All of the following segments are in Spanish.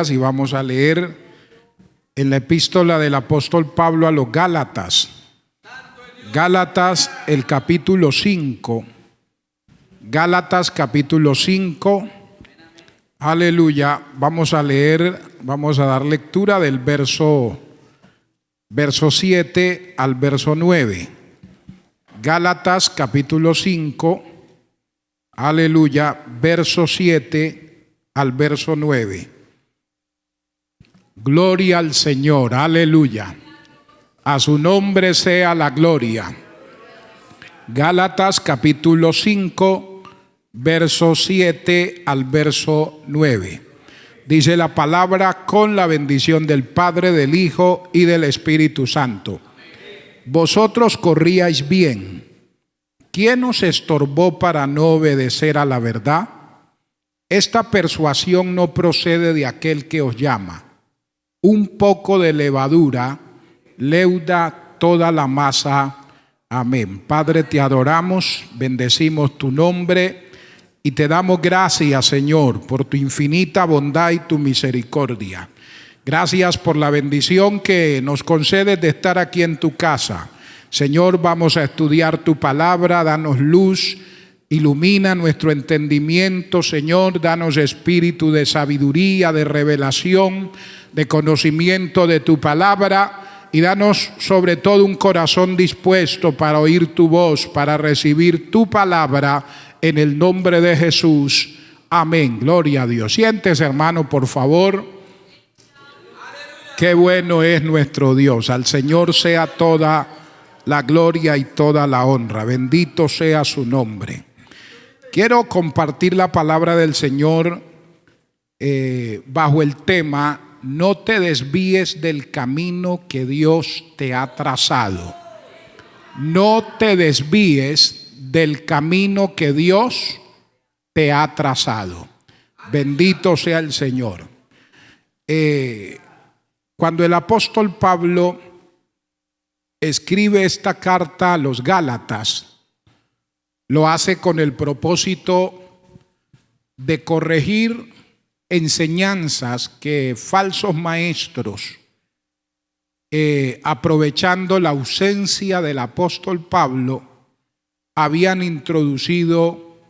Y vamos a leer en la epístola del apóstol Pablo a los Gálatas. Gálatas, el capítulo 5. Gálatas, capítulo 5. Aleluya. Vamos a leer, vamos a dar lectura del verso 7 al verso 9. Gálatas, capítulo 5. Aleluya. Verso 7 al verso 9. Gloria al Señor, aleluya. A su nombre sea la gloria. Gálatas capítulo 5, verso 7 al verso 9. Dice la palabra: con la bendición del Padre, del Hijo y del Espíritu Santo. Vosotros corríais bien. ¿Quién os estorbó para no obedecer a la verdad? Esta persuasión no procede de aquel que os llama. Un poco de levadura leuda toda la masa. Amén. Padre, te adoramos, bendecimos tu nombre y te damos gracias, Señor, por tu infinita bondad y tu misericordia. Gracias por la bendición que nos concedes de estar aquí en tu casa. Señor, vamos a estudiar tu palabra, danos luz, ilumina nuestro entendimiento, Señor, danos espíritu de sabiduría, de revelación, de conocimiento de tu palabra, y danos sobre todo un corazón dispuesto para oír tu voz, para recibir tu palabra, en el nombre de Jesús. Amén. Gloria a Dios. Siéntese, hermano, por favor. Qué bueno es nuestro Dios. Al Señor sea toda la gloria y toda la honra. Bendito sea su nombre. Quiero compartir la palabra del Señor bajo el tema: no te desvíes del camino que Dios te ha trazado. No te desvíes del camino que Dios te ha trazado. Bendito sea el Señor. Cuando el apóstol Pablo escribe esta carta a los Gálatas, lo hace con el propósito de corregir enseñanzas que falsos maestros, aprovechando la ausencia del apóstol Pablo, habían introducido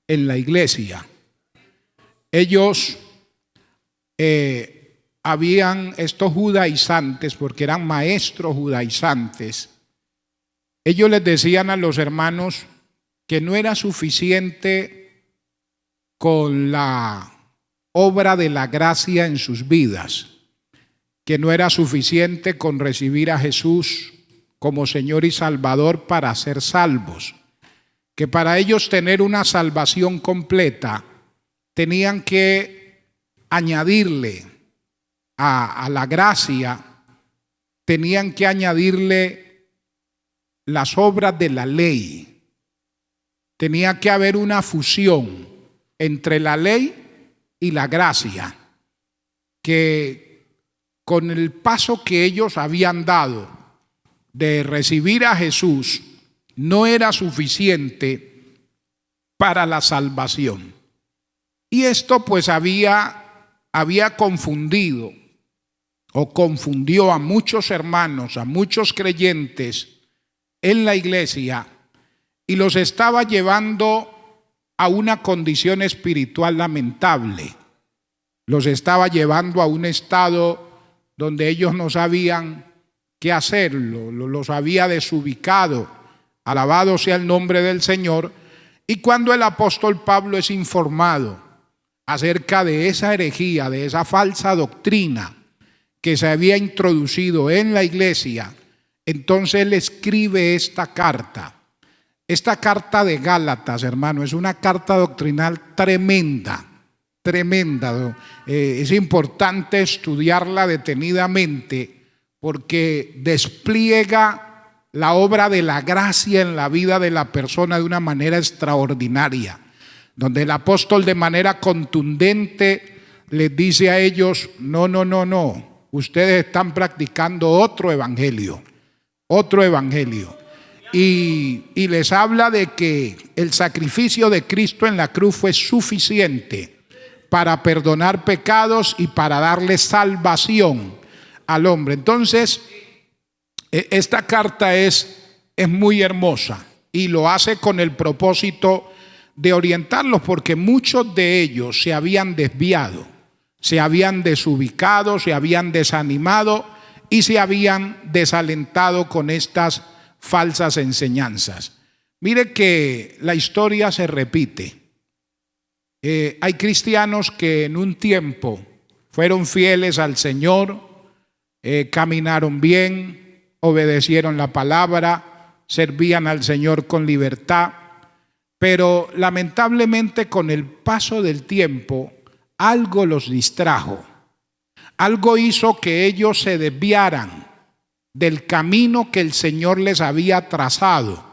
en la iglesia. Ellos estos judaizantes, porque eran maestros judaizantes, ellos les decían a los hermanos que no era suficiente con la obra de la gracia en sus vidas, que no era suficiente con recibir a Jesús como Señor y Salvador para ser salvos, que para ellos tener una salvación completa tenían que añadirle a la gracia, tenían que añadirle las obras de la ley. Tenía que haber una fusión entre la ley y la gracia, que con el paso que ellos habían dado de recibir a Jesús no era suficiente para la salvación. Y esto pues había confundido o confundió a muchos hermanos, a muchos creyentes en la iglesia, y los estaba llevando a una condición espiritual lamentable. Los estaba llevando a un estado donde ellos no sabían qué hacerlo, los había desubicado. Alabado sea el nombre del Señor. Y cuando el apóstol Pablo es informado acerca de esa herejía, de esa falsa doctrina que se había introducido en la iglesia, entonces él escribe esta carta. Esta carta de Gálatas, hermano, es una carta doctrinal tremenda, tremenda. Es importante estudiarla detenidamente porque despliega la obra de la gracia en la vida de la persona de una manera extraordinaria, donde el apóstol de manera contundente les dice a ellos: no, ustedes están practicando otro evangelio. Y les habla de que el sacrificio de Cristo en la cruz fue suficiente para perdonar pecados y para darle salvación al hombre. Entonces, esta carta es muy hermosa y lo hace con el propósito de orientarlos, porque muchos de ellos se habían desviado, se habían desubicado, se habían desanimado y se habían desalentado con estas falsas enseñanzas. Mire que la historia se repite. Hay cristianos que en un tiempo fueron fieles al Señor, caminaron bien, obedecieron la palabra, servían al Señor con libertad, pero lamentablemente con el paso del tiempo algo los distrajo, algo hizo que ellos se desviaran del camino que el Señor les había trazado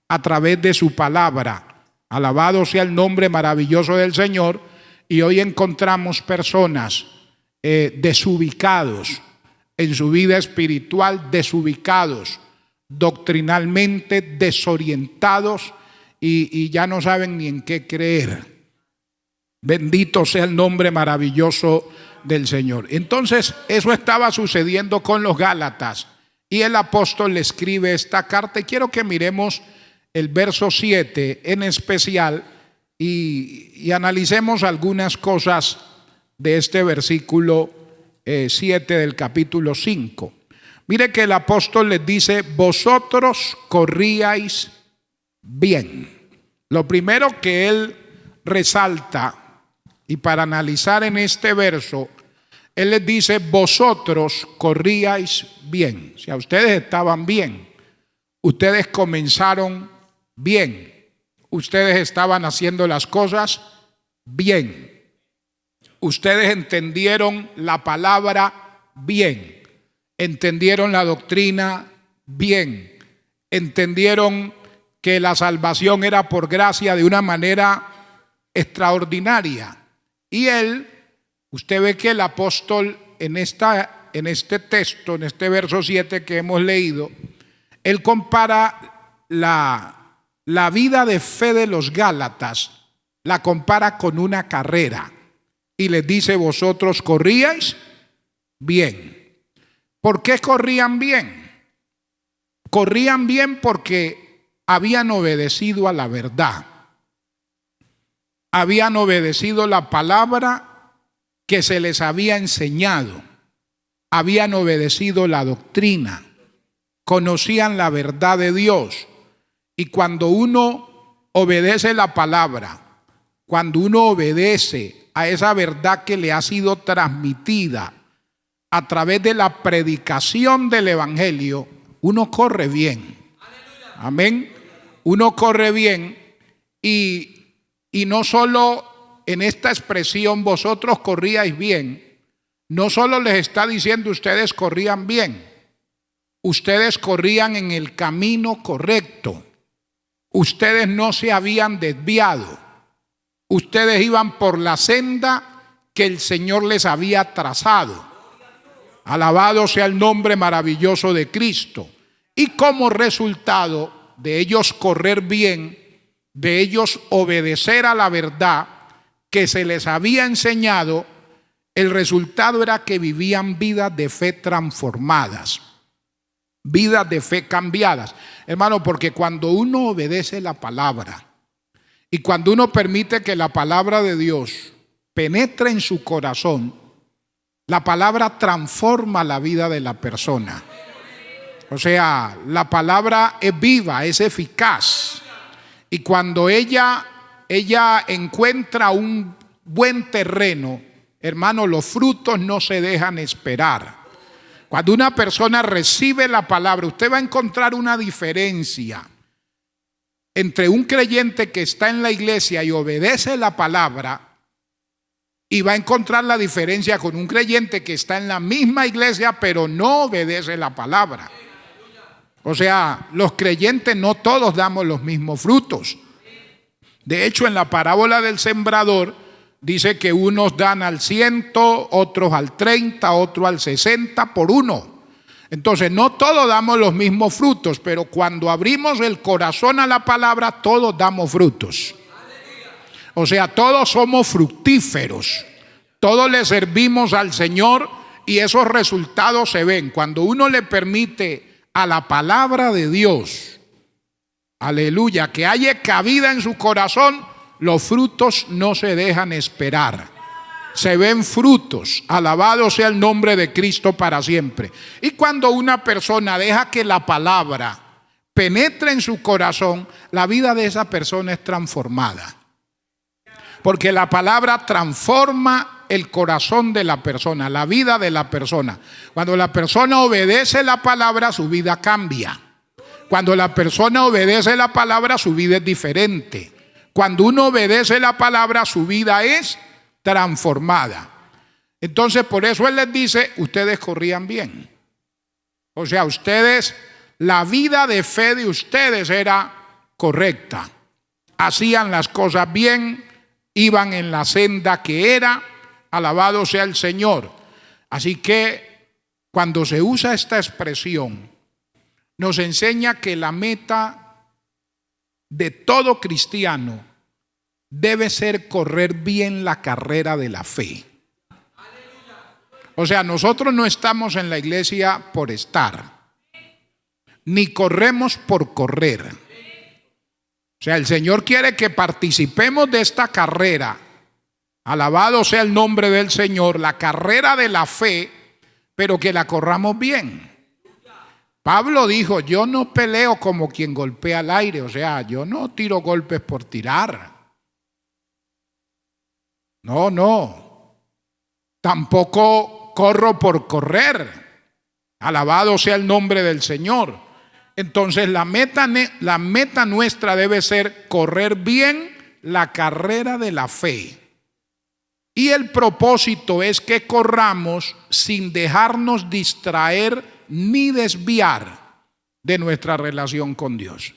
a través de su palabra. Alabado sea el nombre maravilloso del Señor. Y hoy encontramos personas desubicados en su vida espiritual, desubicados doctrinalmente, desorientados y ya no saben ni en qué creer. Bendito sea el nombre maravilloso del Señor. Entonces, eso estaba sucediendo con los Gálatas y el apóstol le escribe esta carta. Y quiero que miremos el verso 7 en especial y analicemos algunas cosas de este versículo 7 del capítulo 5. Mire que el apóstol les dice: vosotros corríais bien. Lo primero que él resalta, y para analizar en este verso, él les dice: vosotros corríais bien. O sea, ustedes estaban bien, ustedes comenzaron bien, ustedes estaban haciendo las cosas bien, ustedes entendieron la palabra bien, entendieron la doctrina bien, entendieron que la salvación era por gracia de una manera extraordinaria. Y usted ve que el apóstol en este texto, en este verso 7 que hemos leído, él compara la vida de fe de los Gálatas, la compara con una carrera y les dice: vosotros corríais bien. ¿Por qué corrían bien? Corrían bien porque habían obedecido a la verdad, habían obedecido la palabra que se les había enseñado, habían obedecido la doctrina, conocían la verdad de Dios. Y cuando uno obedece la palabra, cuando uno obedece a esa verdad que le ha sido transmitida a través de la predicación del evangelio, uno corre bien. Amén. Uno corre bien y no solo en esta expresión vosotros corríais bien, no solo les está diciendo ustedes corrían bien, ustedes corrían en el camino correcto. Ustedes no se habían desviado. Ustedes iban por la senda que el Señor les había trazado. Alabado sea el nombre maravilloso de Cristo. Y como resultado de ellos correr bien, de ellos obedecer a la verdad que se les había enseñado, el resultado era que vivían vidas de fe transformadas, vidas de fe cambiadas. Hermano, porque cuando uno obedece la palabra y cuando uno permite que la palabra de Dios penetre en su corazón, la palabra transforma la vida de la persona. O sea, la palabra es viva, es eficaz. Y cuando ella encuentra un buen terreno, hermano, los frutos no se dejan esperar. Cuando una persona recibe la palabra, usted va a encontrar una diferencia entre un creyente que está en la iglesia y obedece la palabra, y va a encontrar la diferencia con un creyente que está en la misma iglesia pero no obedece la palabra. O sea, los creyentes no todos damos los mismos frutos. De hecho, en la parábola del sembrador dice que unos dan al 100, otros al 30, otros al 60 por uno. Entonces, no todos damos los mismos frutos, pero cuando abrimos el corazón a la palabra, todos damos frutos. O sea, todos somos fructíferos, todos le servimos al Señor y esos resultados se ven cuando uno le permite a la palabra de Dios, aleluya, que haya cabida en su corazón. Los frutos no se dejan esperar, se ven frutos. Alabado sea el nombre de Cristo para siempre. Y cuando una persona deja que la palabra penetre en su corazón, la vida de esa persona es transformada, porque la palabra transforma el corazón de la persona, la vida de la persona. Cuando la persona obedece la palabra, su vida cambia. Cuando la persona obedece la palabra, su vida es diferente. Cuando uno obedece la palabra, su vida es transformada. Entonces, por eso Él les dice, ustedes corrían bien. O sea, ustedes, la vida de fe de ustedes era correcta. Hacían las cosas bien, iban en la senda que era. Alabado sea el Señor. Así que cuando se usa esta expresión, nos enseña que la meta de todo cristiano debe ser correr bien la carrera de la fe. O sea, nosotros no estamos en la iglesia por estar, ni corremos por correr. O sea, el Señor quiere que participemos de esta carrera. Alabado sea el nombre del Señor, la carrera de la fe, pero que la corramos bien. Pablo dijo, yo no peleo como quien golpea al aire, o sea, yo no tiro golpes por tirar. No. Tampoco corro por correr. Alabado sea el nombre del Señor. Entonces la meta nuestra debe ser correr bien la carrera de la fe. Y el propósito es que corramos sin dejarnos distraer ni desviar de nuestra relación con Dios.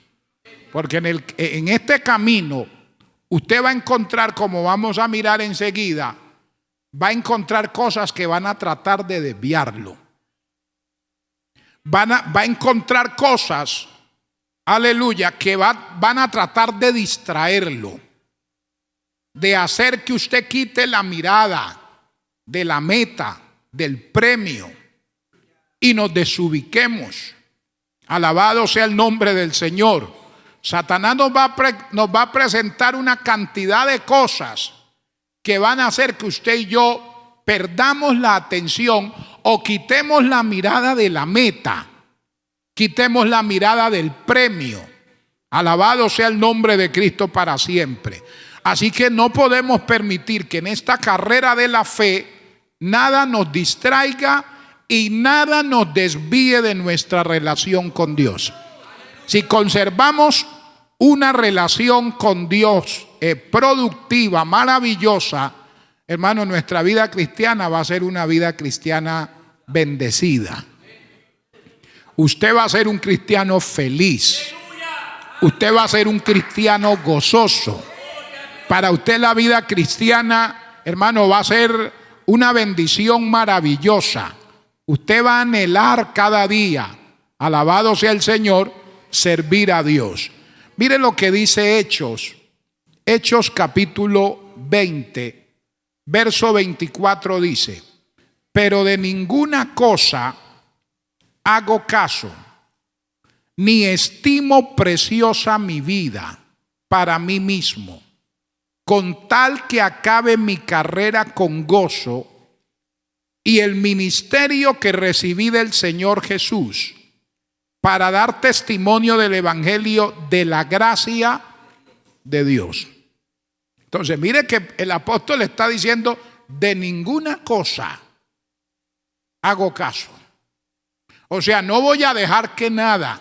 Porque en este camino usted va a encontrar, como vamos a mirar enseguida, va a encontrar cosas que van a tratar de desviarlo. Va a encontrar cosas, aleluya, que van a tratar de distraerlo, de hacer que usted quite la mirada de la meta, del premio, y nos desubiquemos. Alabado sea el nombre del Señor. Satanás nos va a presentar una cantidad de cosas que van a hacer que usted y yo perdamos la atención o quitemos la mirada de la meta, quitemos la mirada del premio. Alabado sea el nombre de Cristo para siempre. Así que no podemos permitir que en esta carrera de la fe nada nos distraiga y nada nos desvíe de nuestra relación con Dios. Si conservamos una relación con Dios productiva, maravillosa, hermano, nuestra vida cristiana va a ser una vida cristiana bendecida. Usted va a ser un cristiano feliz. Usted va a ser un cristiano gozoso. Para usted la vida cristiana, hermano, va a ser una bendición maravillosa. Usted va a anhelar cada día, alabado sea el Señor, servir a Dios. Mire lo que dice Hechos capítulo 20, verso 24 dice, pero de ninguna cosa hago caso, ni estimo preciosa mi vida para mí mismo, con tal que acabe mi carrera con gozo y el ministerio que recibí del Señor Jesús, para dar testimonio del evangelio de la gracia de Dios. Entonces, mire que el apóstol está diciendo, de ninguna cosa hago caso. O sea, no voy a dejar que nada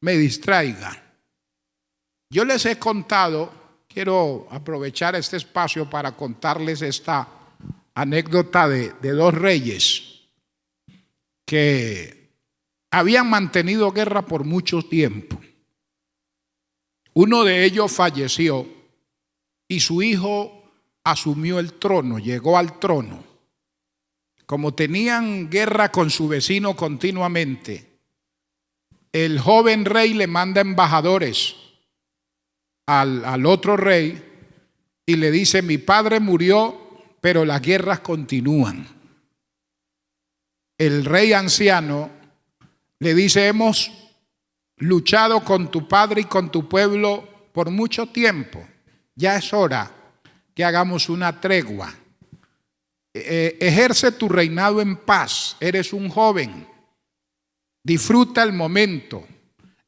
me distraiga. Yo les he contado, quiero aprovechar este espacio para contarles esta anécdota de dos reyes que habían mantenido guerra por mucho tiempo. Uno de ellos falleció y su hijo asumió el trono, llegó al trono. Como tenían guerra con su vecino continuamente, el joven rey le manda embajadores al otro rey y le dice: mi padre murió, pero las guerras continúan. El rey anciano le dice: hemos luchado con tu padre y con tu pueblo por mucho tiempo. Ya es hora que hagamos una tregua. Ejerce tu reinado en paz. Eres un joven. Disfruta el momento.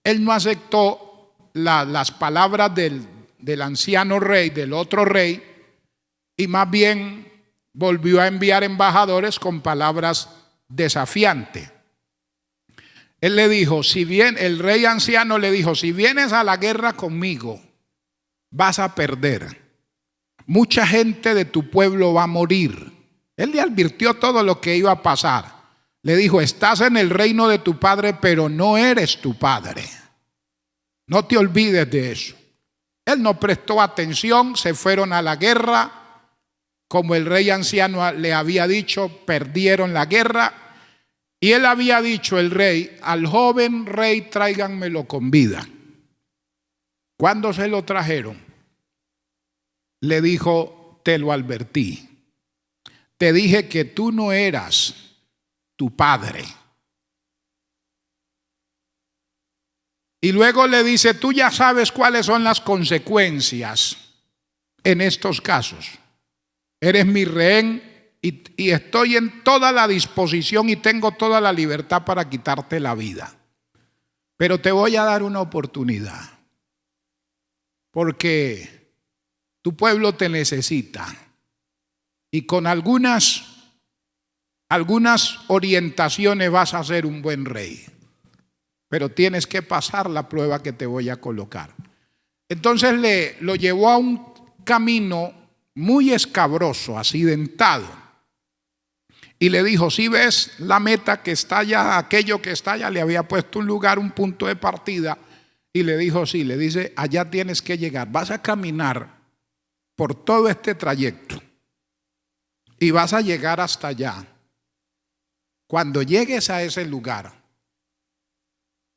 Él no aceptó las palabras del anciano rey, del otro rey, y más bien volvió a enviar embajadores con palabras desafiantes. Él le dijo, el rey anciano le dijo: si vienes a la guerra conmigo, vas a perder. Mucha gente de tu pueblo va a morir. Él le advirtió todo lo que iba a pasar. Le dijo: estás en el reino de tu padre, pero no eres tu padre. No te olvides de eso. Él no prestó atención, se fueron a la guerra. Como el rey anciano le había dicho, perdieron la guerra. Y él había dicho, el rey: al joven rey tráiganmelo con vida. Cuando se lo trajeron, le dijo: te lo advertí. Te dije que tú no eras tu padre. Y luego le dice: tú ya sabes cuáles son las consecuencias en estos casos. Eres mi rehén y estoy en toda la disposición y tengo toda la libertad para quitarte la vida. Pero te voy a dar una oportunidad, porque tu pueblo te necesita. Y con algunas orientaciones vas a ser un buen rey. Pero tienes que pasar la prueba que te voy a colocar. Entonces lo llevó a un camino muy escabroso, accidentado. Y le dijo: si ves la meta que está allá, aquello que está allá, le había puesto un lugar, un punto de partida. Y le dijo: sí, le dice: allá tienes que llegar. Vas a caminar por todo este trayecto y vas a llegar hasta allá. Cuando llegues a ese lugar,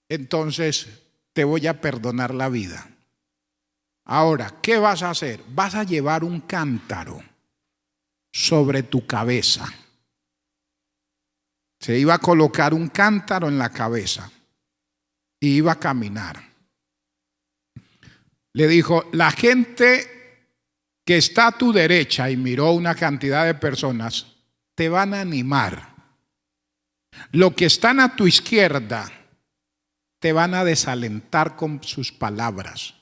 entonces te voy a perdonar la vida. Ahora, ¿qué vas a hacer? Vas a llevar un cántaro sobre tu cabeza. Se iba a colocar un cántaro en la cabeza y iba a caminar. Le dijo: la gente que está a tu derecha, y miró una cantidad de personas, te van a animar. Los que están a tu izquierda te van a desalentar con sus palabras.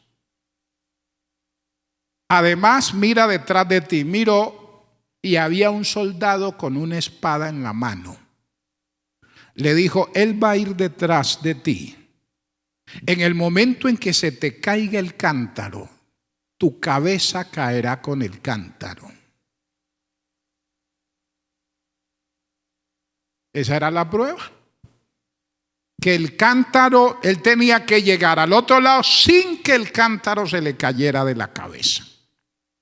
Además, mira detrás de ti. Miró y había un soldado con una espada en la mano. Le dijo: él va a ir detrás de ti. En el momento en que se te caiga el cántaro, tu cabeza caerá con el cántaro. Esa era la prueba. Que el cántaro, él tenía que llegar al otro lado sin que el cántaro se le cayera de la cabeza.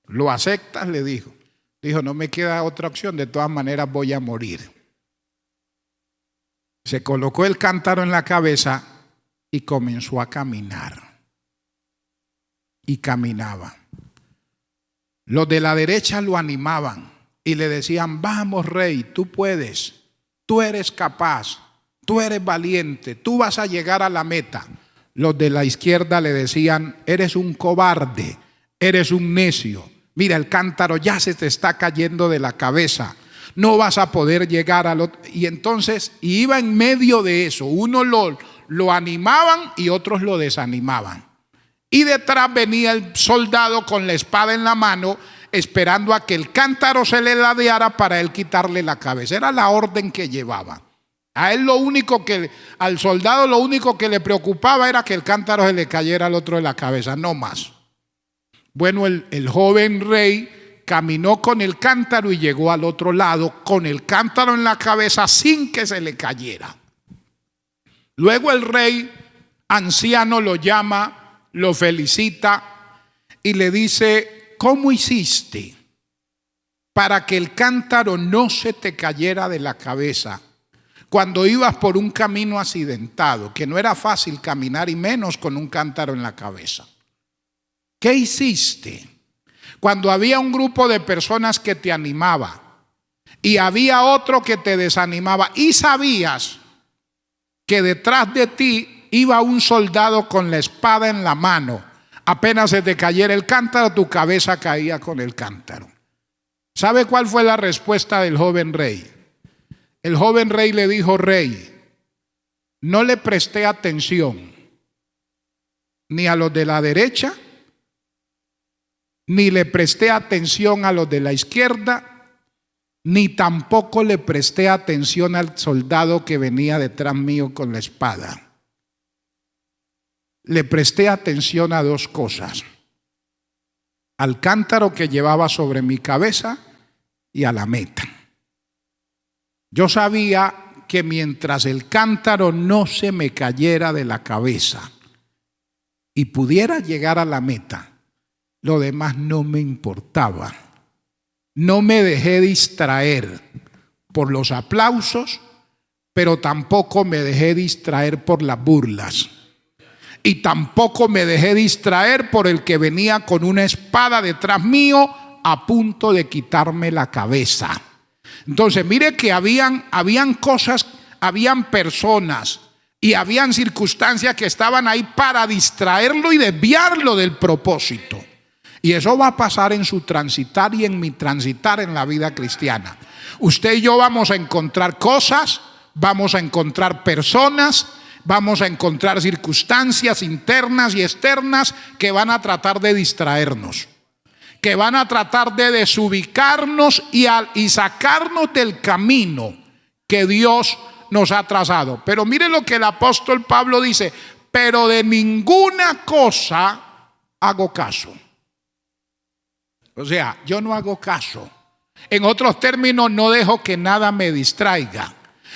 ¿Lo aceptas?, le dijo. Dijo: no me queda otra opción, de todas maneras voy a morir. Se colocó el cántaro en la cabeza y comenzó a caminar. Y caminaba. Los de la derecha lo animaban y le decían: vamos, rey, tú puedes, tú eres capaz, tú eres valiente, tú vas a llegar a la meta. Los de la izquierda le decían: eres un cobarde, eres un necio. Mira, el cántaro ya se te está cayendo de la cabeza. No vas a poder llegar al otro. Y entonces iba en medio de eso. Uno lo animaban y otros lo desanimaban. Y detrás venía el soldado con la espada en la mano, esperando a que el cántaro se le ladeara para él quitarle la cabeza. Era la orden que llevaba. Al soldado lo único que le preocupaba era que el cántaro se le cayera al otro de la cabeza, no más. Bueno, el joven rey caminó con el cántaro y llegó al otro lado con el cántaro en la cabeza sin que se le cayera. Luego el rey anciano lo llama, lo felicita y le dice: ¿cómo hiciste para que el cántaro no se te cayera de la cabeza cuando ibas por un camino accidentado, que no era fácil caminar y menos con un cántaro en la cabeza? ¿Qué hiciste? Cuando había un grupo de personas que te animaba y había otro que te desanimaba y sabías que detrás de ti iba un soldado con la espada en la mano, apenas se te cayera el cántaro, tu cabeza caía con el cántaro. ¿Sabe cuál fue la respuesta del joven rey? El joven rey le dijo: rey, no le presté atención ni a los de la derecha, ni le presté atención a los de la izquierda, ni tampoco le presté atención al soldado que venía detrás mío con la espada. Le presté atención a dos cosas: al cántaro que llevaba sobre mi cabeza y a la meta. Yo sabía que mientras el cántaro no se me cayera de la cabeza y pudiera llegar a la meta, lo demás no me importaba. No me dejé distraer por los aplausos, pero tampoco me dejé distraer por las burlas. Y tampoco me dejé distraer por el que venía con una espada detrás mío a punto de quitarme la cabeza. Entonces, mire que habían cosas, habían personas y habían circunstancias que estaban ahí para distraerlo y desviarlo del propósito. Y eso va a pasar en su transitar y en mi transitar en la vida cristiana. Usted y yo vamos a encontrar cosas, vamos a encontrar personas, vamos a encontrar circunstancias internas y externas que van a tratar de distraernos, que van a tratar de desubicarnos y sacarnos del camino que Dios nos ha trazado. Pero mire lo que el apóstol Pablo dice: pero de ninguna cosa hago caso. O sea, yo no hago caso. En otros términos, no dejo que nada me distraiga.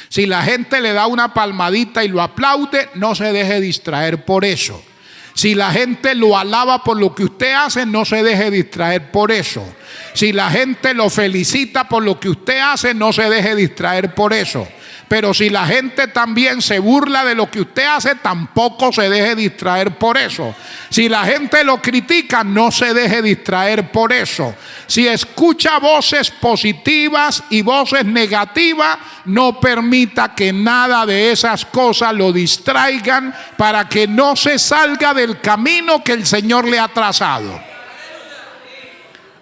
Si la gente le da una palmadita y lo aplaude, no se deje distraer por eso. Si la gente lo alaba por lo que usted hace, no se deje distraer por eso. Si la gente lo felicita por lo que usted hace, no se deje distraer por eso. Pero si la gente también se burla de lo que usted hace, tampoco se deje distraer por eso. Si la gente lo critica, no se deje distraer por eso. Si escucha voces positivas y voces negativas, no permita que nada de esas cosas lo distraigan para que no se salga del camino que el Señor le ha trazado.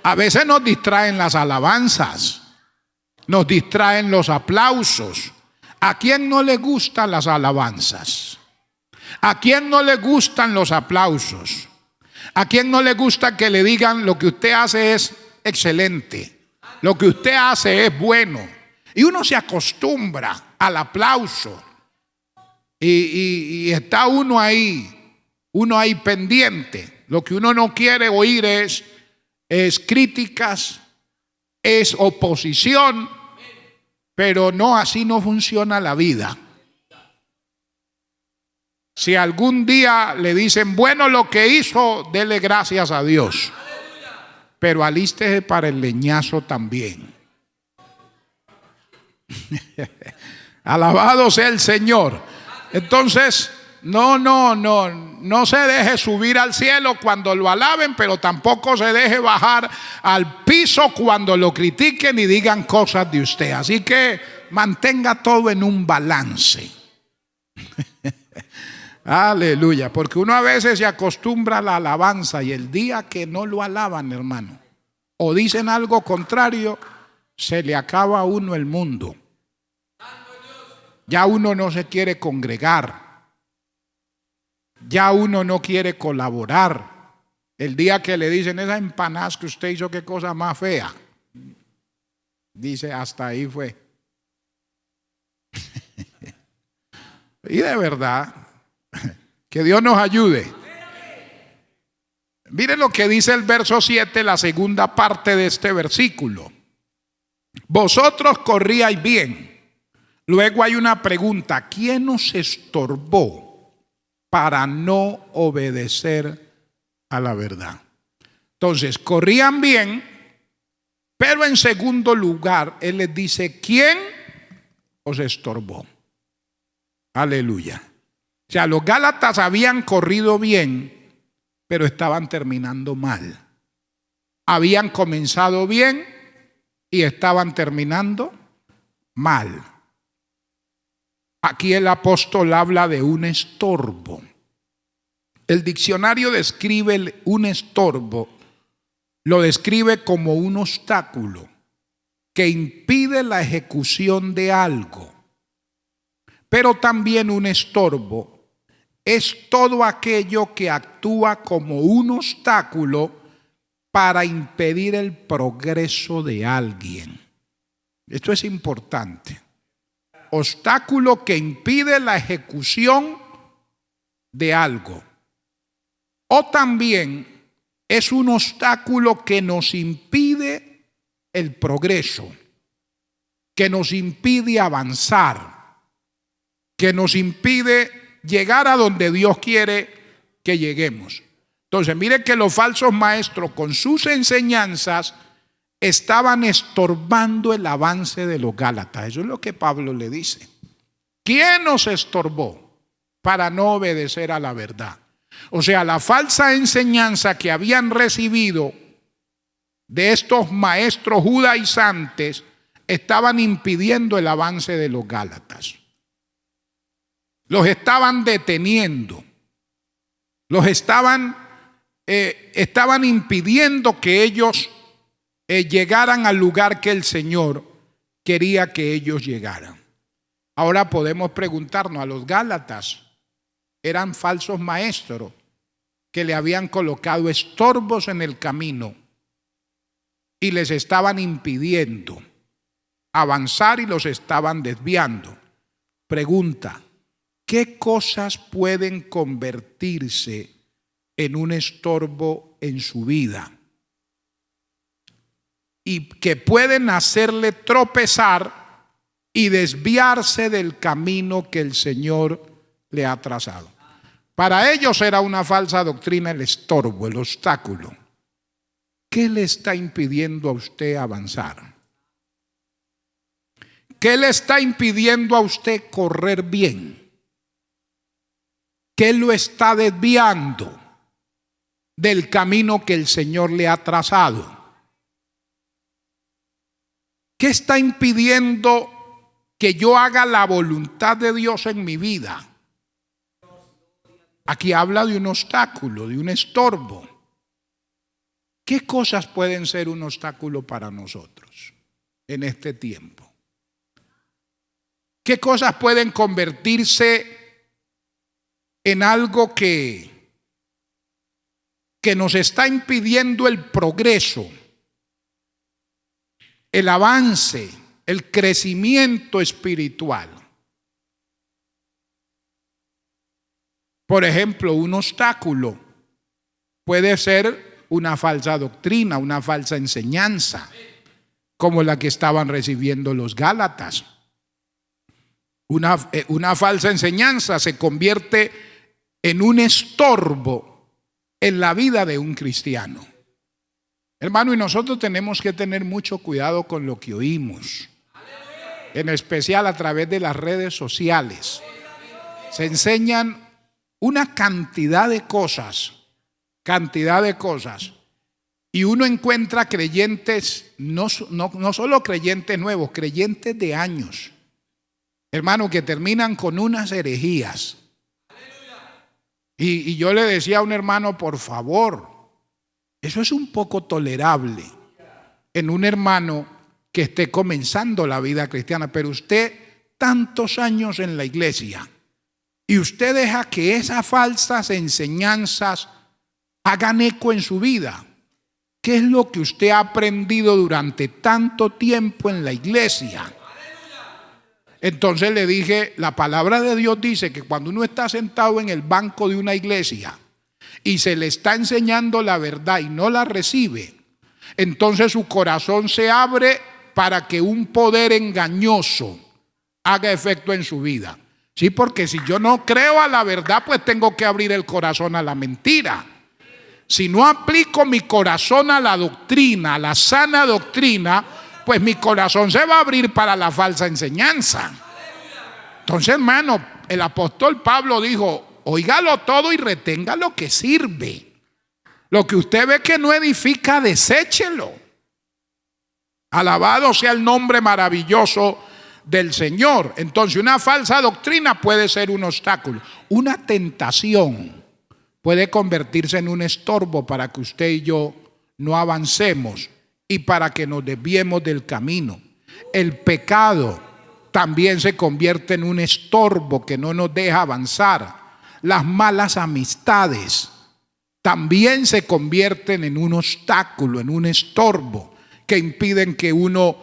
A veces nos distraen las alabanzas, nos distraen los aplausos. ¿A quién no le gustan las alabanzas? ¿A quién no le gustan los aplausos? ¿A quién no le gusta que le digan lo que usted hace es excelente, lo que usted hace es bueno? Y uno se acostumbra al aplauso y está uno ahí pendiente. Lo que uno no quiere oír es críticas, es oposición. Pero no, así no funciona la vida. Si algún día le dicen, bueno, lo que hizo, dele gracias a Dios. Pero alístese para el leñazo también. Alabado sea el Señor. Entonces, no se deje subir al cielo cuando lo alaben, pero tampoco se deje bajar al piso cuando lo critiquen y digan cosas de usted. Así que mantenga todo en un balance. Aleluya, porque uno a veces se acostumbra a la alabanza y el día que no lo alaban, hermano, o dicen algo contrario, se le acaba a uno el mundo. Ya uno no se quiere congregar. Ya uno no quiere colaborar. El día que le dicen esa empanada que usted hizo, qué cosa más fea, dice, hasta ahí fue. Y de verdad, que Dios nos ayude. Miren lo que dice el verso 7, la segunda parte de este versículo. Vosotros corríais bien. Luego hay una pregunta: ¿quién os estorbó para no obedecer a la verdad? Entonces, corrían bien, pero en segundo lugar, Él les dice, ¿quién os estorbó? Aleluya. O sea, los gálatas habían corrido bien, pero estaban terminando mal. habían comenzado bien y estaban terminando mal. Aquí el apóstol habla de un estorbo. El diccionario describe un estorbo, lo describe como un obstáculo que impide la ejecución de algo. Pero también un estorbo es todo aquello que actúa como un obstáculo para impedir el progreso de alguien. Esto es importante. Obstáculo que impide la ejecución de algo. O también es un obstáculo que nos impide el progreso, que nos impide avanzar, que nos impide llegar a donde Dios quiere que lleguemos. Entonces, mire que los falsos maestros con sus enseñanzas estaban estorbando el avance de los Gálatas. Eso es lo que Pablo le dice. ¿Quién nos estorbó para no obedecer a la verdad? O sea, la falsa enseñanza que habían recibido de estos maestros judaizantes estaban impidiendo el avance de los Gálatas. Los estaban deteniendo. Los estaban impidiendo que ellos llegaran al lugar que el Señor quería que ellos llegaran. Ahora podemos preguntarnos, a los Gálatas eran falsos maestros que le habían colocado estorbos en el camino y les estaban impidiendo avanzar y los estaban desviando. Pregunta: ¿qué cosas pueden convertirse en un estorbo en su vida y que pueden hacerle tropezar y desviarse del camino que el Señor le ha trazado? Para ellos era una falsa doctrina el estorbo, el obstáculo. ¿Qué le está impidiendo a usted avanzar? ¿Qué le está impidiendo a usted correr bien? ¿Qué lo está desviando del camino que el Señor le ha trazado? ¿Qué está impidiendo que yo haga la voluntad de Dios en mi vida? Aquí habla de un obstáculo, de un estorbo. ¿Qué cosas pueden ser un obstáculo para nosotros en este tiempo? ¿Qué cosas pueden convertirse en algo que nos está impidiendo el progreso, el avance, el crecimiento espiritual? Por ejemplo, un obstáculo puede ser una falsa doctrina, una falsa enseñanza, como la que estaban recibiendo los Gálatas. Una falsa enseñanza se convierte en un estorbo en la vida de un cristiano. Hermano, y nosotros tenemos que tener mucho cuidado con lo que oímos, en especial a través de las redes sociales. Se enseñan una cantidad de cosas, y uno encuentra creyentes, no solo creyentes nuevos, creyentes de años, hermano, que terminan con unas herejías. Y yo le decía a un hermano, por favor, eso es un poco tolerable en un hermano que esté comenzando la vida cristiana, pero usted tantos años en la iglesia y usted deja que esas falsas enseñanzas hagan eco en su vida. ¿Qué es lo que usted ha aprendido durante tanto tiempo en la iglesia? Entonces le dije, la palabra de Dios dice que cuando uno está sentado en el banco de una iglesia y se le está enseñando la verdad y no la recibe, entonces su corazón se abre para que un poder engañoso haga efecto en su vida. Sí, porque si yo no creo a la verdad, pues tengo que abrir el corazón a la mentira. Si no aplico mi corazón a la doctrina, a la sana doctrina, pues mi corazón se va a abrir para la falsa enseñanza. Entonces, hermano, el apóstol Pablo dijo, óigalo todo y retenga lo que sirve. Lo que usted ve que no edifica, deséchelo. Alabado sea el nombre maravilloso del Señor. Entonces, una falsa doctrina puede ser un obstáculo. Una tentación puede convertirse en un estorbo para que usted y yo no avancemos y para que nos desviemos del camino. El pecado también se convierte en un estorbo que no nos deja avanzar. Las malas amistades también se convierten en un obstáculo, en un estorbo que impiden que uno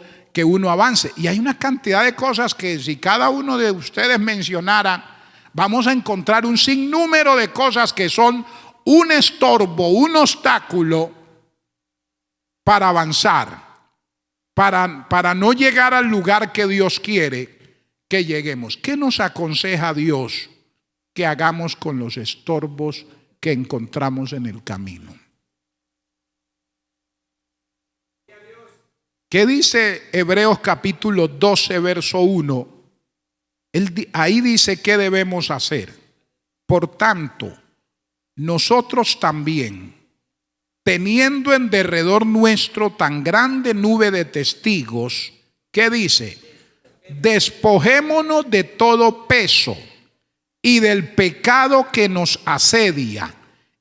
avance. Y hay una cantidad de cosas que si cada uno de ustedes mencionara, vamos a encontrar un sinnúmero de cosas que son un estorbo, un obstáculo para avanzar, para no llegar al lugar que Dios quiere que lleguemos. ¿Qué nos aconseja Dios que hagamos con los estorbos que encontramos en el camino? ¿Qué dice Hebreos capítulo 12, verso 1? Ahí dice qué debemos hacer. Por tanto, nosotros también, teniendo en derredor nuestro tan grande nube de testigos, ¿qué dice? Despojémonos de todo peso y del pecado que nos asedia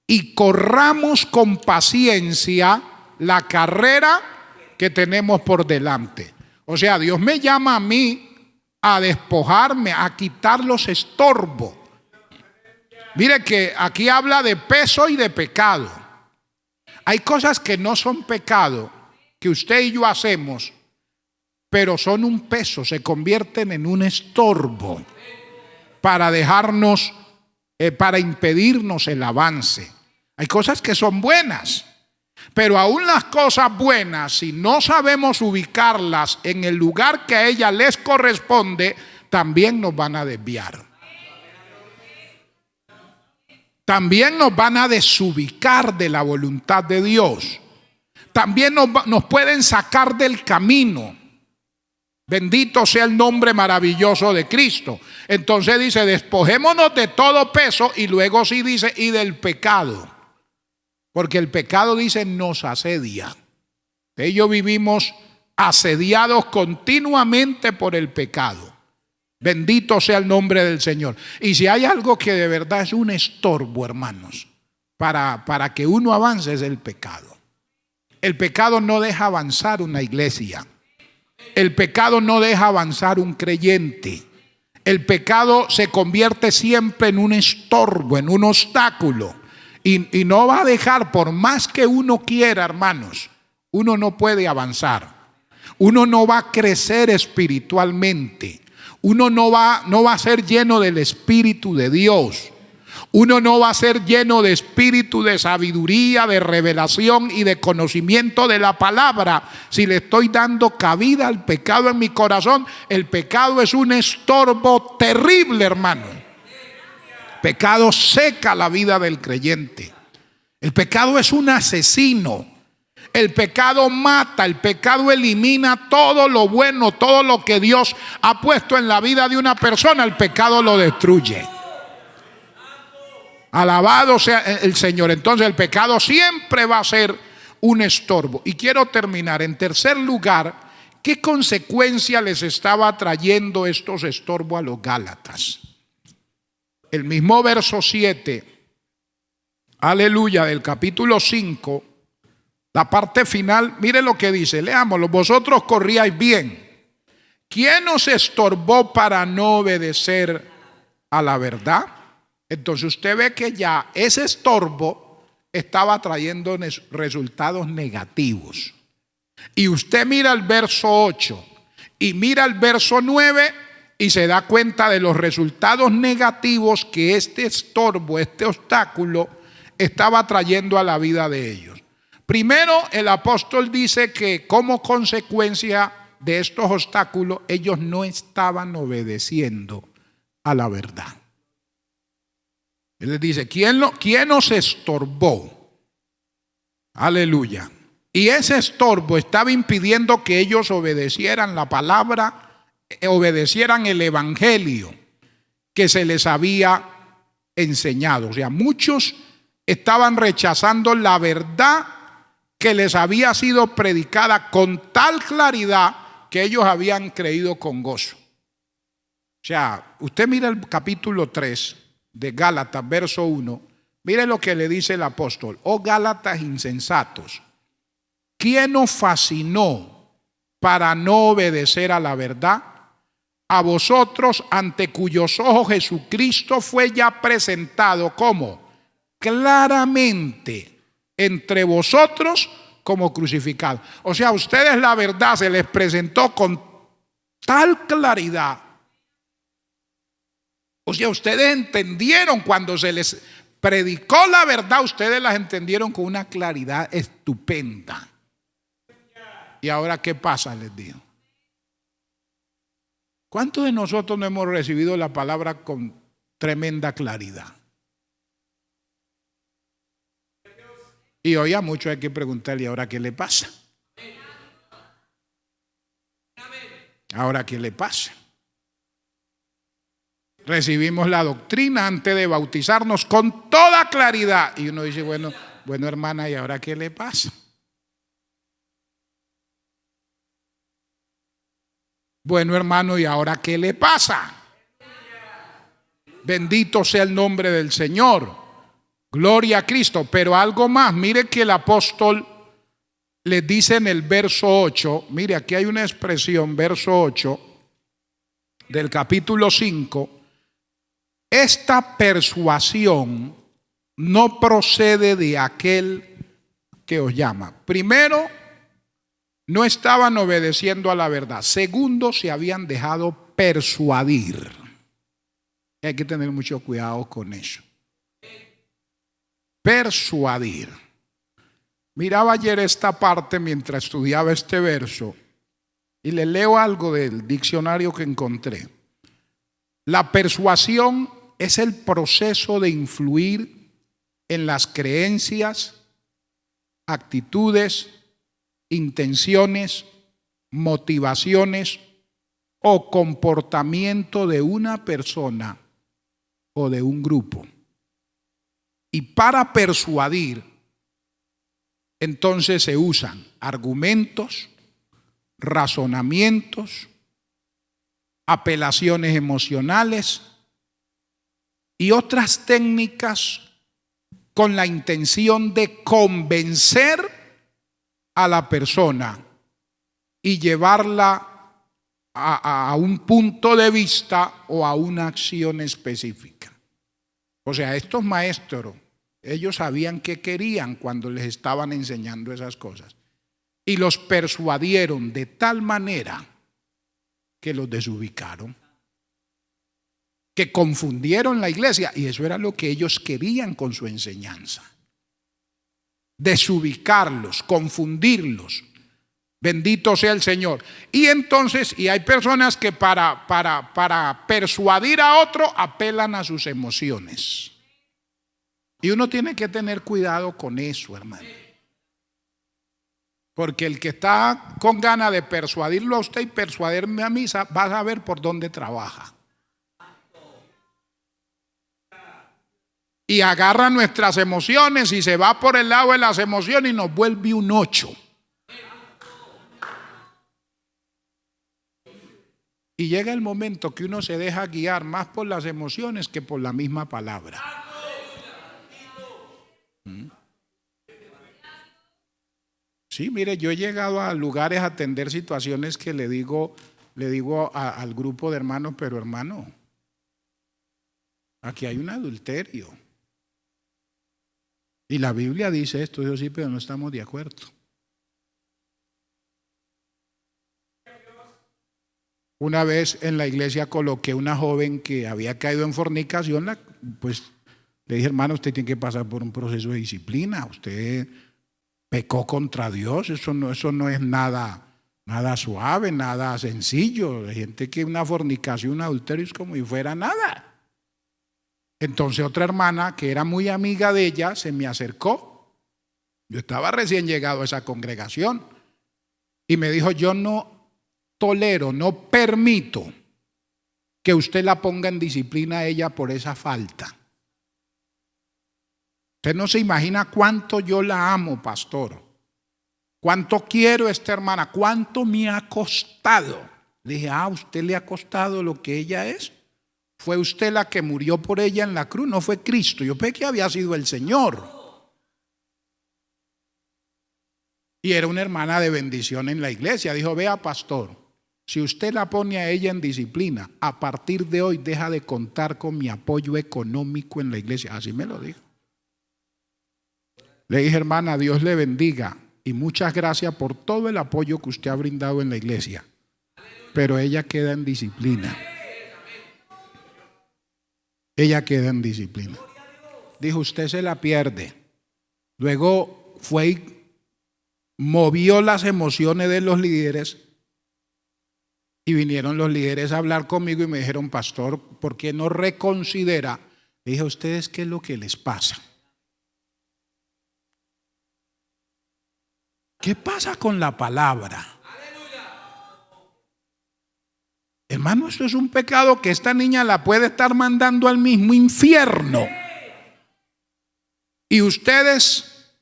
y corramos con paciencia la carrera que tenemos por delante. O sea, Dios me llama a mí a despojarme, a quitar los estorbos. Mire que aquí habla de peso y de pecado. Hay cosas que no son pecado, que usted y yo hacemos, pero son un peso, se convierten en un estorbo para dejarnos, para impedirnos el avance. Hay cosas que son buenas, pero aún las cosas buenas, si no sabemos ubicarlas en el lugar que a ellas les corresponde, también nos van a desviar. También nos van a desubicar de la voluntad de Dios. También nos pueden sacar del camino. Bendito sea el nombre maravilloso de Cristo. Entonces dice, despojémonos de todo peso, y luego sí dice, y del pecado. Porque el pecado, dice, nos asedia. Ellos vivimos asediados continuamente por el pecado. Bendito sea el nombre del Señor. Y si hay algo que de verdad es un estorbo, hermanos, para que uno avance, es el pecado. El pecado no deja avanzar una iglesia. El pecado no deja avanzar un creyente. El pecado se convierte siempre en un estorbo, en un obstáculo. Y no va a dejar, por más que uno quiera, hermanos, uno no puede avanzar. Uno no va a crecer espiritualmente. Uno no va a ser lleno del Espíritu de Dios. Uno no va a ser lleno de espíritu, de sabiduría, de revelación y de conocimiento de la palabra si le estoy dando cabida al pecado en mi corazón. El pecado es un estorbo terrible, hermano. El pecado seca la vida del creyente. El pecado es un asesino. El pecado mata, el pecado elimina todo lo bueno, todo lo que Dios ha puesto en la vida de una persona. El pecado lo destruye. Alabado sea el Señor. Entonces el pecado siempre va a ser un estorbo. Y quiero terminar. En tercer lugar, ¿qué consecuencia les estaba trayendo estos estorbos a los Gálatas? El mismo verso 7, aleluya, del capítulo 5, la parte final, mire lo que dice, leámoslo. Vosotros corríais bien. ¿Quién os estorbó para no obedecer a la verdad? Entonces usted ve que ya ese estorbo estaba trayendo resultados negativos. Y usted mira el verso 8 y mira el verso 9 y se da cuenta de los resultados negativos que este estorbo, este obstáculo estaba trayendo a la vida de ellos. Primero, el apóstol dice que como consecuencia de estos obstáculos, ellos no estaban obedeciendo a la verdad. Él les dice, ¿quién nos estorbó? Aleluya. Y ese estorbo estaba impidiendo que ellos obedecieran la palabra, obedecieran el evangelio que se les había enseñado. O sea, muchos estaban rechazando la verdad que les había sido predicada con tal claridad que ellos habían creído con gozo. O sea, usted mira el capítulo 3 de Gálatas, verso 1, mire lo que le dice el apóstol: oh Gálatas insensatos, ¿quién os fascinó para no obedecer a la verdad? A vosotros, ante cuyos ojos Jesucristo fue ya presentado como claramente entre vosotros como crucificado. O sea, a ustedes la verdad se les presentó con tal claridad. O sea, ustedes entendieron cuando se les predicó la verdad, ustedes las entendieron con una claridad estupenda. ¿Y ahora qué pasa? Les digo. ¿Cuántos de nosotros no hemos recibido la palabra con tremenda claridad? Y hoy a muchos hay que preguntarle: ¿ahora qué le pasa? ¿Ahora qué le pasa? Recibimos la doctrina antes de bautizarnos con toda claridad. Y uno dice: bueno hermana, ¿y ahora qué le pasa? Bueno hermano, ¿y ahora qué le pasa? Bendito sea el nombre del Señor. Gloria a Cristo. Pero algo más, mire que el apóstol les dice en el verso 8, mire, aquí hay una expresión, verso 8 del capítulo 5. Esta persuasión no procede de aquel que os llama. Primero, no estaban obedeciendo a la verdad. Segundo, se habían dejado persuadir. Hay que tener mucho cuidado con eso. Persuadir. Miraba ayer esta parte mientras estudiaba este verso y le leo algo del diccionario que encontré. La persuasión es el proceso de influir en las creencias, actitudes, intenciones, motivaciones o comportamiento de una persona o de un grupo. Y para persuadir, entonces se usan argumentos, razonamientos, apelaciones emocionales y otras técnicas con la intención de convencer a la persona y llevarla a un punto de vista o a una acción específica. O sea, estos maestros, ellos sabían qué querían cuando les estaban enseñando esas cosas y los persuadieron de tal manera que los desubicaron, que confundieron la iglesia, y eso era lo que ellos querían con su enseñanza. Desubicarlos, confundirlos. Bendito sea el Señor. Y entonces, y hay personas que para persuadir a otro apelan a sus emociones. Y uno tiene que tener cuidado con eso, hermano. Porque el que está con ganas de persuadirlo a usted y persuadirme a mí, va a saber por dónde trabaja. Y agarra nuestras emociones y se va por el lado de las emociones y nos vuelve un 8. Y llega el momento que uno se deja guiar más por las emociones que por la misma palabra. Sí, mire, yo he llegado a lugares a atender situaciones que le digo al grupo de hermanos: pero hermano, aquí hay un adulterio. Y la Biblia dice esto, yo sí, pero no estamos de acuerdo. Una vez en la iglesia coloqué una joven que había caído en fornicación, pues le dije: hermano, usted tiene que pasar por un proceso de disciplina, usted pecó contra Dios, eso no es nada suave, nada sencillo. Hay gente que una fornicación, un adulterio es como si fuera nada. Entonces otra hermana que era muy amiga de ella se me acercó. Yo estaba recién llegado a esa congregación y me dijo: yo no tolero, no permito que usted la ponga en disciplina a ella por esa falta. Usted no se imagina cuánto yo la amo, pastor. Cuánto quiero a esta hermana, cuánto me ha costado. Le dije, ¿a usted le ha costado lo que ella es? Fue usted la que murió por ella en la cruz, no fue Cristo. Yo pensé que había sido el Señor. Y era una hermana de bendición en la iglesia. Dijo, vea, pastor, si usted la pone a ella en disciplina, a partir de hoy deja de contar con mi apoyo económico en la iglesia. Así me lo dijo. Le dije, hermana, Dios le bendiga y muchas gracias por todo el apoyo que usted ha brindado en la iglesia. Pero ella queda en disciplina. Ella queda en disciplina. Dijo, usted se la pierde. Luego fue y movió las emociones de los líderes y vinieron los líderes a hablar conmigo y me dijeron, pastor, ¿por qué no reconsidera? Le dije, ¿a ustedes qué es lo que les pasa? ¿Qué pasa con la palabra? Hermano, esto es un pecado que esta niña la puede estar mandando al mismo infierno. Y ustedes,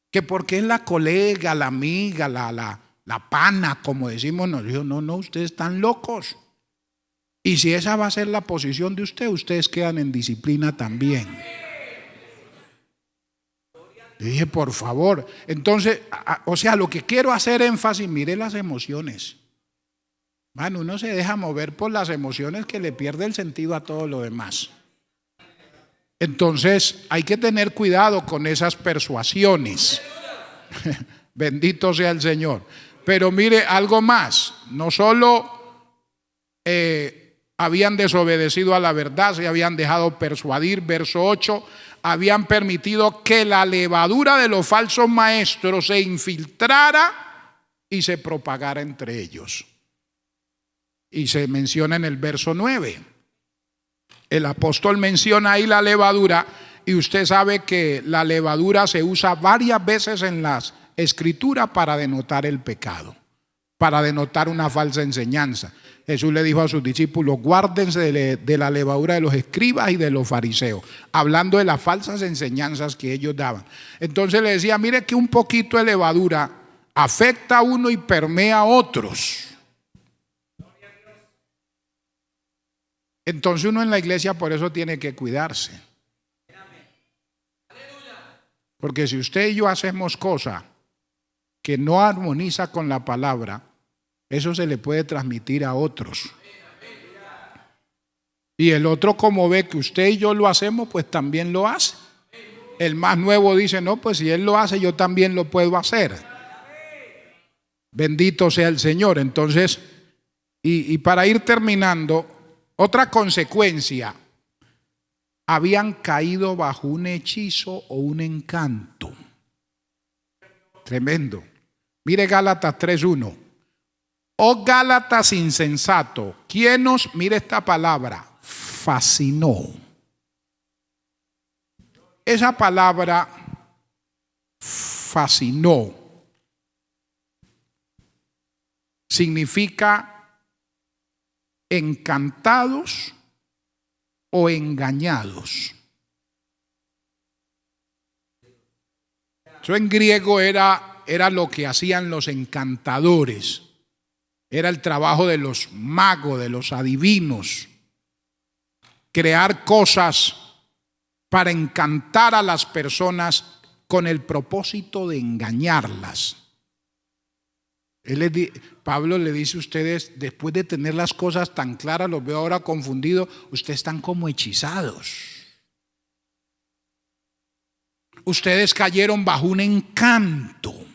que porque es la colega, la amiga, la pana, como decimos, nos dijo, no, ustedes están locos. Y si esa va a ser la posición de ustedes quedan en disciplina también. Le dije, por favor. Entonces, o sea, lo que quiero hacer énfasis, mire las emociones. Bueno, uno se deja mover por las emociones que le pierde el sentido a todo lo demás. Entonces hay que tener cuidado con esas persuasiones. Bendito sea el Señor. Pero mire algo más, no solo habían desobedecido a la verdad, se habían dejado persuadir, verso 8, habían permitido que la levadura de los falsos maestros se infiltrara y se propagara entre ellos. Y se menciona en el verso 9. El apóstol menciona ahí la levadura y usted sabe que la levadura se usa varias veces en las escrituras para denotar el pecado, para denotar una falsa enseñanza. Jesús le dijo a sus discípulos, guárdense de la levadura de los escribas y de los fariseos, hablando de las falsas enseñanzas que ellos daban. Entonces le decía, mire que un poquito de levadura afecta a uno y permea a otros. Entonces uno en la iglesia por eso tiene que cuidarse. Porque si usted y yo hacemos cosas que no armoniza con la palabra, eso se le puede transmitir a otros. Y el otro, como ve que usted y yo lo hacemos, pues también lo hace. El más nuevo dice, no, pues si él lo hace, yo también lo puedo hacer. Bendito sea el Señor. Entonces, y para ir terminando, otra consecuencia, habían caído bajo un hechizo o un encanto. Tremendo. Mire Gálatas 3:1. Oh Gálatas insensato, ¿quién os, mire esta palabra, fascinó? Esa palabra fascinó significa encantados o engañados. Eso en griego era lo que hacían los encantadores. Era el trabajo de los magos, de los adivinos. Crear cosas para encantar a las personas con el propósito de engañarlas. Pablo le dice a ustedes, después de tener las cosas tan claras, los veo ahora confundidos, ustedes están como hechizados. Ustedes cayeron bajo un encanto.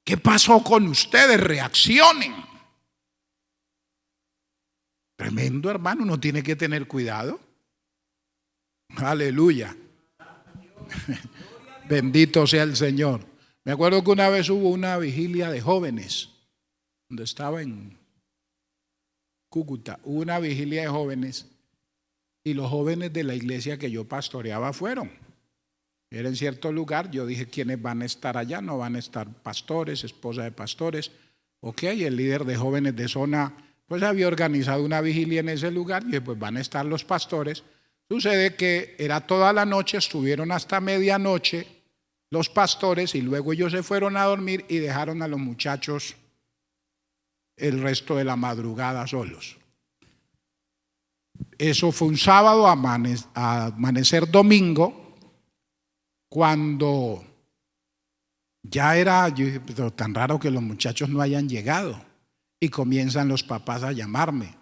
¿Qué pasó con ustedes? Reaccionen. Tremendo, hermano, uno tiene que tener cuidado. Aleluya. Bendito sea el Señor. Me acuerdo que una vez hubo una vigilia de jóvenes, donde estaba en Cúcuta, hubo una vigilia de jóvenes y los jóvenes de la iglesia que yo pastoreaba fueron. Era en cierto lugar, yo dije, ¿quiénes van a estar allá? No van a estar pastores, esposa de pastores. Ok, el líder de jóvenes de zona, pues había organizado una vigilia en ese lugar y pues van a estar los pastores. Sucede que era toda la noche, estuvieron hasta medianoche los pastores y luego ellos se fueron a dormir y dejaron a los muchachos el resto de la madrugada solos. Eso fue un sábado a amanecer domingo, cuando ya era, yo dije, pero tan raro que los muchachos no hayan llegado. Y comienzan los papás a llamarme: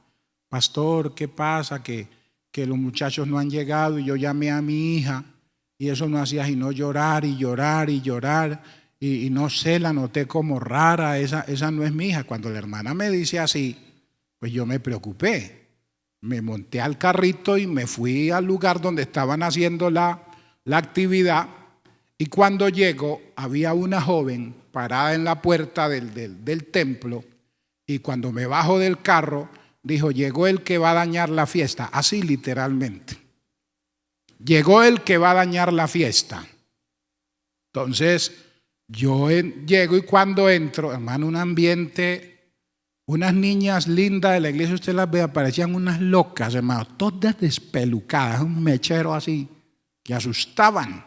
pastor, ¿qué pasa? Que los muchachos no han llegado. Y yo llamé a mi hija y eso no hacía sino llorar y llorar y llorar. Y no sé, la noté como rara, esa no es mi hija. Cuando la hermana me dice así, pues yo me preocupé. Me monté al carrito y me fui al lugar donde estaban haciendo la actividad. Y cuando llego, había una joven parada en la puerta del templo. Y cuando me bajo del carro, dijo: llegó el que va a dañar la fiesta. Así literalmente. Llegó el que va a dañar la fiesta. Entonces yo llego y cuando entro, hermano, un ambiente, unas niñas lindas de la iglesia, usted las ve, parecían unas locas, hermano, todas despelucadas, un mechero así, que asustaban.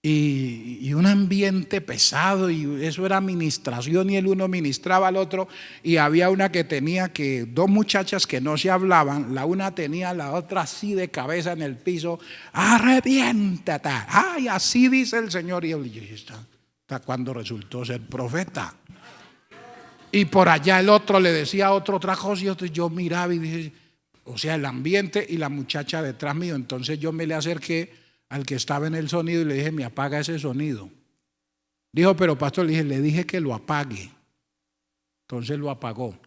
Y un ambiente pesado, y eso era administración, y el uno ministraba al otro. Y había una que tenía dos muchachas que no se hablaban, la una tenía a la otra así de cabeza en el piso: arrepiéntate, ay, así dice el Señor. Y yo dije, está cuando resultó ser profeta. Y por allá el otro le decía a otro otra cosa, y yo miraba y dije, o sea, el ambiente, y la muchacha detrás mío. Entonces yo me le acerqué al que estaba en el sonido y le dije: me apaga ese sonido. Dijo: pero pastor, le dije que lo apague. Entonces lo apagó.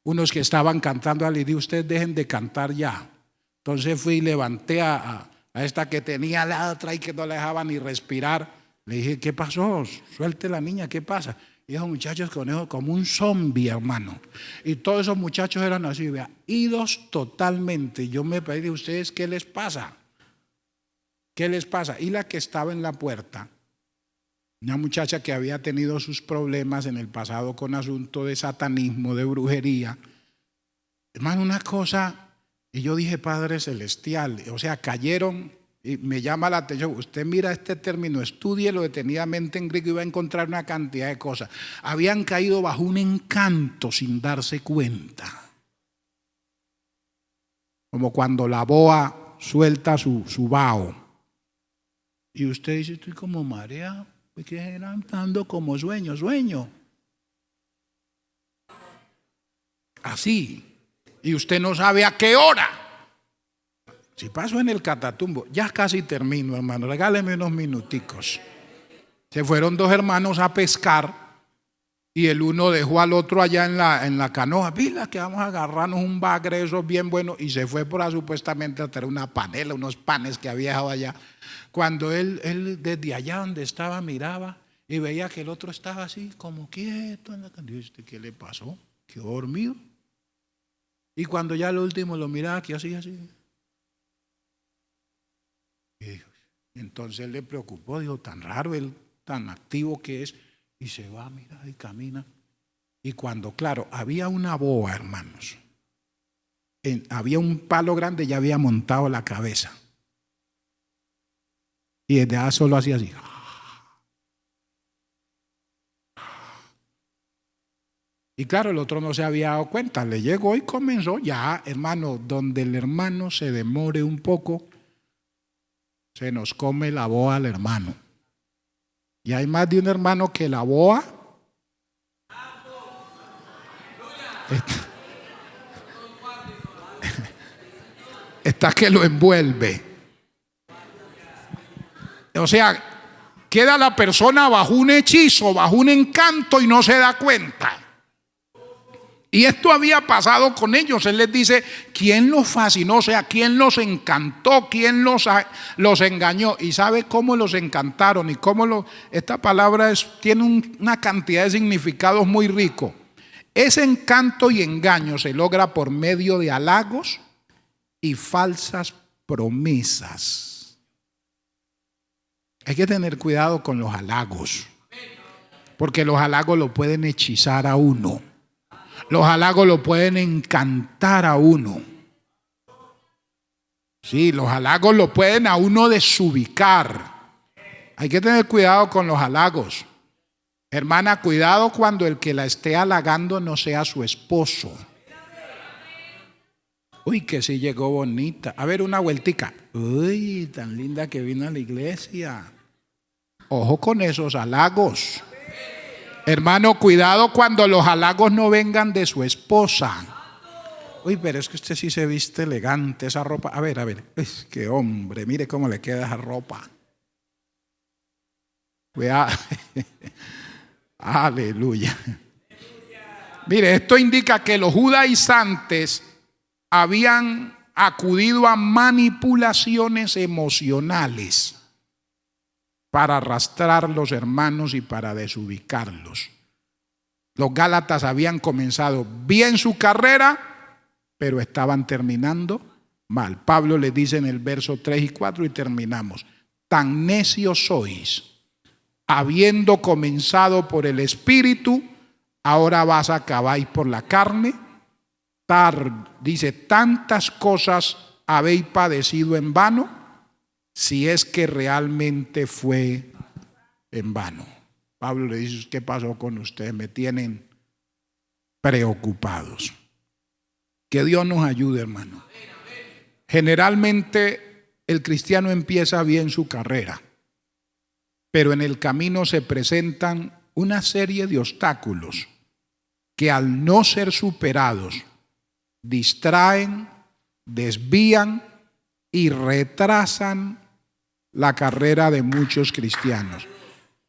Unos que estaban cantando, le dije: ustedes dejen de cantar ya. Entonces fui y levanté a esta que tenía la otra y que no la dejaba ni respirar. Le dije: ¿qué pasó? Suelte la niña, ¿qué pasa? Y esos muchachos como un zombie, hermano. Y todos esos muchachos eran así, vea, idos totalmente. Yo me pedí: ¿ustedes qué les pasa? ¿Qué les pasa? Y la que estaba en la puerta, una muchacha que había tenido sus problemas en el pasado con asunto de satanismo, de brujería. Hermano, una cosa, y yo dije: Padre Celestial, o sea, cayeron, y me llama la atención. Usted mira este término, estúdielo detenidamente en griego y va a encontrar una cantidad de cosas. Habían caído bajo un encanto sin darse cuenta. Como cuando la boa suelta su vaho. Y usted dice: estoy como marea, porque eran dando como sueño. Así. Y usted no sabe a qué hora. Si paso en el Catatumbo, ya casi termino, hermano, regáleme unos minuticos. Se fueron dos hermanos a pescar y el uno dejó al otro allá en la canoa. Pila, que vamos a agarrarnos un bagre, esos bien buenos. Y se fue por ahí supuestamente a traer una panela, unos panes que había dejado allá. Cuando él desde allá donde estaba miraba y veía que el otro estaba así como quieto en la canoa. ¿Este qué le pasó? ¿Quedó dormido? Y cuando ya lo último lo miraba, que así. Y entonces le preocupó, dijo: tan raro, él tan activo que es. Y se va, mira, y camina. Y cuando, claro, había una boa, hermanos, había un palo grande, ya había montado la cabeza. Y desde allá solo hacía así. Y claro, el otro no se había dado cuenta. Le llegó y comenzó ya, hermano, donde el hermano se demore un poco, se nos come la boa al hermano. Y hay más de un hermano que la boa está que lo envuelve. O sea, queda la persona bajo un hechizo, bajo un encanto y no se da cuenta. Y esto había pasado con ellos. Él les dice: ¿quién los fascinó? O sea, ¿quién los encantó? ¿Quién los engañó? Y sabe cómo los encantaron y cómo esta palabra tiene una cantidad de significados muy rico. Ese encanto y engaño se logra por medio de halagos y falsas promesas. Hay que tener cuidado con los halagos, porque los halagos lo pueden hechizar a uno. Los halagos lo pueden encantar a uno. Sí, los halagos lo pueden a uno desubicar. Hay que tener cuidado con los halagos. Hermana, cuidado cuando el que la esté halagando no sea su esposo. Uy, que sí llegó bonita. A ver, una vueltica. Uy, tan linda que vino a la iglesia. Ojo con esos halagos. Hermano, cuidado cuando los halagos no vengan de su esposa. Uy, pero es que usted sí se viste elegante, esa ropa. A ver. Es que hombre, mire cómo le queda esa ropa. Vea. Aleluya. Mire, esto indica que los judaizantes habían acudido a manipulaciones emocionales para arrastrar los hermanos y para desubicarlos. Los gálatas habían comenzado bien su carrera, pero estaban terminando mal. Pablo les dice en el verso 3 y 4 y terminamos: tan necios sois, habiendo comenzado por el Espíritu, ahora vas a acabar por la carne. Dice, tantas cosas habéis padecido en vano, si es que realmente fue en vano. Pablo le dice, ¿qué pasó con ustedes? Me tienen preocupados. Que Dios nos ayude, hermano. Generalmente el cristiano empieza bien su carrera, pero en el camino se presentan una serie de obstáculos que al no ser superados distraen, desvían y retrasan la carrera de muchos cristianos.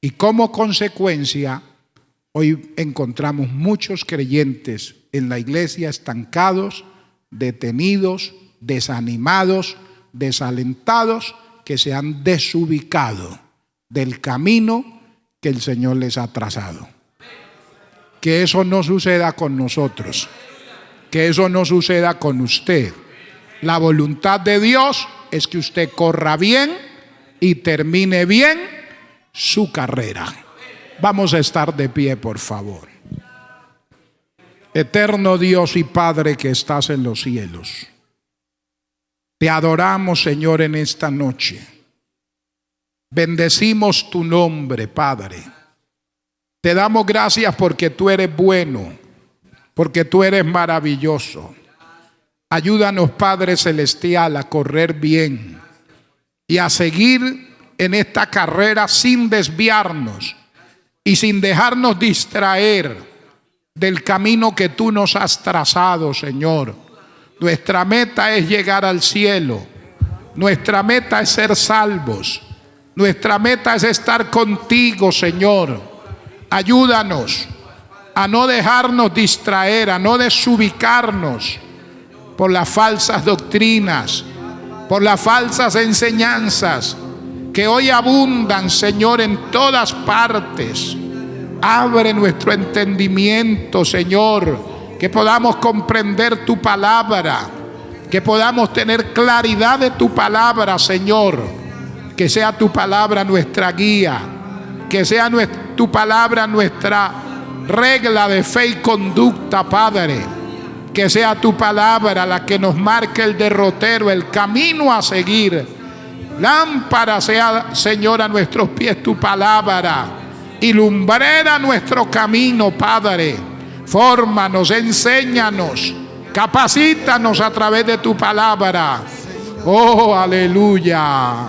Y como consecuencia, hoy encontramos muchos creyentes en la iglesia estancados, detenidos, desanimados, desalentados, que se han desubicado del camino que el Señor les ha trazado. Que eso no suceda con nosotros, que eso no suceda con usted. La voluntad de Dios es que usted corra bien y termine bien su carrera. Vamos a estar de pie, por favor. Eterno Dios y Padre que estás en los cielos, te adoramos, Señor, en esta noche. Bendecimos tu nombre, Padre. Te damos gracias porque tú eres bueno, porque tú eres maravilloso. Ayúdanos, Padre Celestial, a correr bien y a seguir en esta carrera sin desviarnos y sin dejarnos distraer del camino que tú nos has trazado, Señor. Nuestra meta es llegar al cielo. Nuestra meta es ser salvos. Nuestra meta es estar contigo, Señor. Ayúdanos a no dejarnos distraer, a no desubicarnos por las falsas doctrinas, por las falsas enseñanzas que hoy abundan, Señor, en todas partes. Abre nuestro entendimiento, Señor, que podamos comprender tu palabra, que podamos tener claridad de tu palabra, Señor. Que sea tu palabra nuestra guía, que sea tu palabra nuestra regla de fe y conducta, Padre. Que sea tu palabra la que nos marque el derrotero, el camino a seguir. Lámpara sea, Señor, a nuestros pies tu palabra y lumbrera nuestro camino, Padre. Fórmanos, enséñanos, capacítanos a través de tu palabra. Oh, aleluya.